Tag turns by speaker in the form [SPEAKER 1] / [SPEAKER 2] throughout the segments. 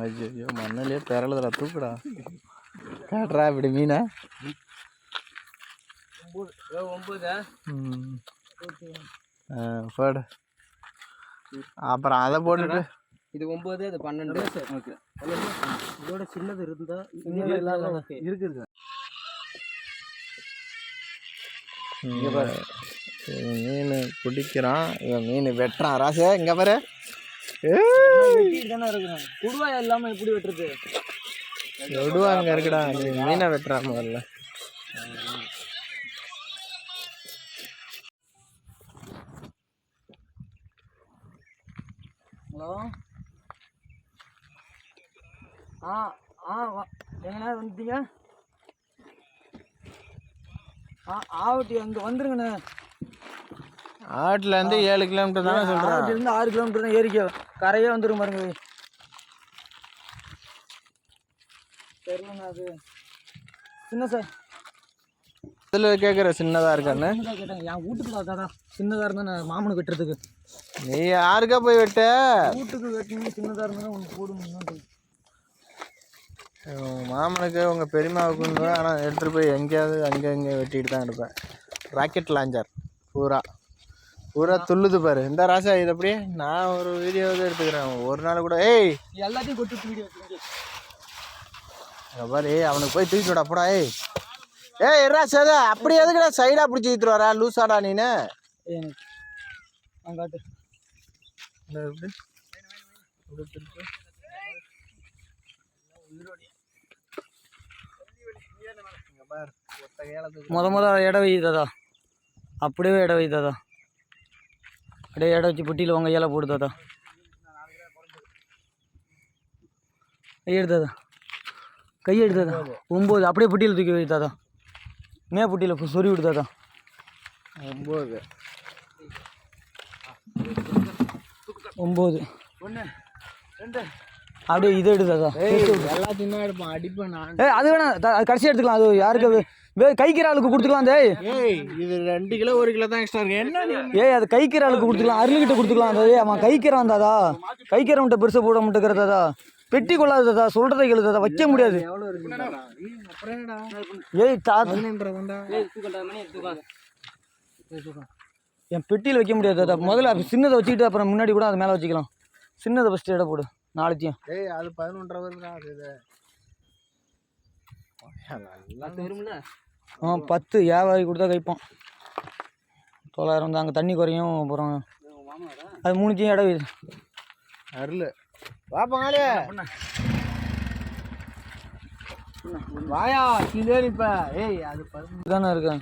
[SPEAKER 1] ஐயோ மண்ணிலே பெறலுதுடா, தூக்குடா. காட்டுறா இப்படி மீனை. 9 போடு. அப்புறம் அதை போட்டுட்டு
[SPEAKER 2] இது 9 அது 12. ஓகே, இதோட சின்னது இருந்தா இருக்குது.
[SPEAKER 1] மீன் பிடிக்கிறான், இவன் மீன் வெட்டுறான். ராசே இங்க பாரு,
[SPEAKER 2] குடுவா இல்லாம எப்படி வெட்டுறது?
[SPEAKER 1] எடுவா அங்க இருக்குடா, மீனை வெட்டுறான் முதல்ல.
[SPEAKER 2] ஹலோ, எங்கண்ணா வந்துட்டீங்க? ஆவட்டி அங்கே வந்துருங்கண்ணே.
[SPEAKER 1] ஆட்டில் இருந்து 7 கிலோமீட்டர் தானே சொல்கிறேன்.
[SPEAKER 2] ஆவட்டிலேருந்து 6 கிலோமீட்டர் தான். ஏரிக்க கரையே வந்துடும் பாருங்க. தெரியலண்ணா, அது சின்ன சார்
[SPEAKER 1] இதில் கேட்குற சின்னதாக இருக்கான்னு
[SPEAKER 2] கேட்டாங்க. என் வீட்டுக்கு தாத்தா சின்னதாக இருந்தா நான் மாமனுக்கு வெட்டுறதுக்கு.
[SPEAKER 1] நீ யாருக்கா போய் வெட்ட?
[SPEAKER 2] வீட்டுக்கு வெட்டணும். சின்னதாக இருந்தால் ஒன்று போடுங்க.
[SPEAKER 1] மாமனுக்கு உங்கள் பெரியமாவுக்கு. ஆனால் எடுத்துகிட்டு போய் எங்கேயாவது அங்கே இங்கே வெட்டிட்டு தான் எடுப்பேன். ராக்கெட் லாஞ்சர் பூரா துள்ளுது பாரு. இந்த ராசா இது அப்படியே நான் ஒரு வீடியோவே எடுத்துக்கிறேன் ஒரு நாள் கூட. ஏய்
[SPEAKER 2] எல்லாத்தையும் கொட்டு வீடியோ
[SPEAKER 1] பாரு, அவனுக்கு போய் தூக்கிட்டு விட போடா. ஏய் ராசா, அப்படி எதுக்குடா சைடாக பிடிச்சி தூக்கிட்டு வரா? லூசாடா நீனு.
[SPEAKER 2] அங்காட்டு முத இடம் வைதாதா, அப்படியே இடம் வைதாதா. அப்படியே இடம் வச்சு புட்டியில் உங்கள் ஏலை போடுதாதா. கையெடுத்தாதா, கையெடுத்தாதா. 9 அப்படியே புட்டியில் தூக்கி வைத்தாதா. மே புட்டியில் சொறி விடுதாதா.
[SPEAKER 1] 9
[SPEAKER 2] 1 2 அப்படியே இதை எடுத்தாதா.
[SPEAKER 1] எல்லாத்தையுமே எடுப்பான், அடிப்பேன் நான்.
[SPEAKER 2] அது வேணாம், அது கடைசி எடுத்துக்கலாம். அது யாருக்கு கைக்கிற ஆளுக்கு கொடுத்துக்கலாம்.
[SPEAKER 1] இது 2 கிலோ 1 கிலோ தான் எக்ஸ்ட்ரா இருக்கு. என்ன
[SPEAKER 2] அது கைக்கிற ஆளுக்கு கொடுத்துக்கலாம். அருள்கிட்ட கொடுத்துக்கலாம். அந்த அவன் கைக்கிறான் தாதா. கைக்கிறவன்ட்ட பெருசாக போட மாட்டேங்கிறதா. பெட்டி கொள்ளாததா, சொல்றதை எழுதாதா, வைக்க முடியாது. என் பெட்டியில் வைக்க முடியாது. முதல்ல சின்னதை வச்சுக்கிட்டு அப்புறம் முன்னாடி கூட அது மேலே வச்சுக்கலாம். சின்னதை ஃபஸ்ட்டு இடம் போடு. நாளைக்கும்
[SPEAKER 1] அது 11.5 வருதுடா.
[SPEAKER 2] 10 வியாபாரி கொடுத்தா கைப்போம். 900 தான். அங்கே தண்ணி குறையும். அப்புறம் அது 3 இடம் இது.
[SPEAKER 1] அருள் வாப்பாங்களே வாயா கீழே இப்ப. அது
[SPEAKER 2] தானே இருக்கேன்.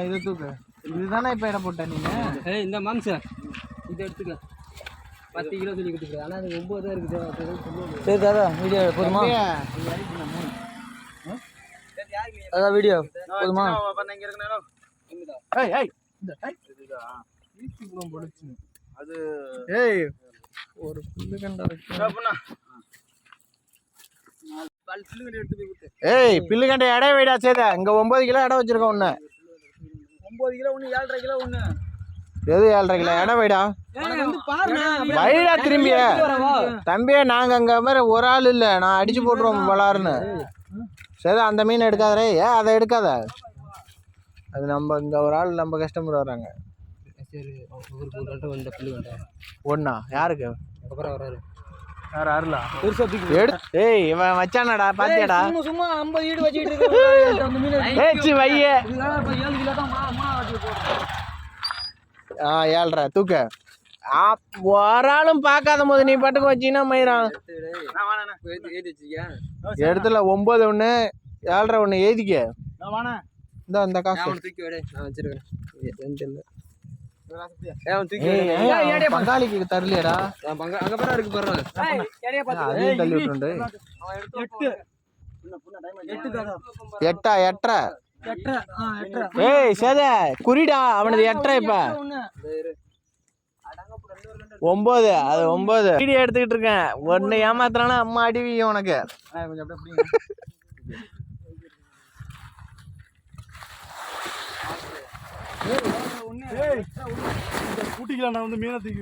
[SPEAKER 1] இது தூக்கு. இதுதானே இப்போ இடம் போட்டேன் நீங்கள்.
[SPEAKER 2] இந்த மாம்சம் இதை எடுத்துக்க. 10 கிலோ சொல்லி கொடுத்துருக்கேன். ஆனால் அது 9 தான் இருக்குது. சரி தாதா, வீடியோ போதுமா? அதான் வீடியோ போதுமா?
[SPEAKER 1] அது ஒரு பில்லுகண்டை பில்லுகண்டை இடம் வைடா. சேதா இங்க 9 கிலோ இடம் வச்சிருக்கோம். ஒண்ணு
[SPEAKER 2] 9 கிலோ, ஒன்று 7.5 கிலோ, ஒன்று
[SPEAKER 1] எது 7.5 கிலோ இடம் வைடா. வைடா திரும்பிய தம்பியே. நாங்க அங்க மாதிரி ஒரு ஆள் இல்லை, நான் அடிச்சு போட்டுருவோம் பலாருன்னு. சரி அந்த மீன் எடுக்காதே. அதை எடுக்காத. அது நம்ம இங்கே ஒரு ஆள் நம்ம கஸ்டமர் வர்றாங்க. ஒன்றா யாருக்கு? வேறு அருளா ஏய் இவன் வச்சானடா பாத்தியாடா.
[SPEAKER 2] சும்மா 50 ஈடு வச்சுக்கிட்டு
[SPEAKER 1] ஏச்சி வையே. 7.5 தூக்க. ஒரு ஆளும் பார்க்காத போது நீ பாட்டுக்கு வச்சீங்கன்னா மயிரான் இடத்துல 9 ஒன்று 7.5 ஒன்று எழுதிக்க. இந்த காசு பங்காளிக்கு தரலையடா. அதையும் தள்ளி விட்டுண்டு 8 ஏய் சேத குறிடா அவனது 8 இப்ப 9. அது 9 வீடியோ எடுத்துக்கிட்டு இருக்கேன். ஒன்னு ஏமாத்துறானா அம்மா அடிவியும் உனக்கு.
[SPEAKER 3] கூட்டிக்கலாம். நான் வந்து மீனை தூக்கி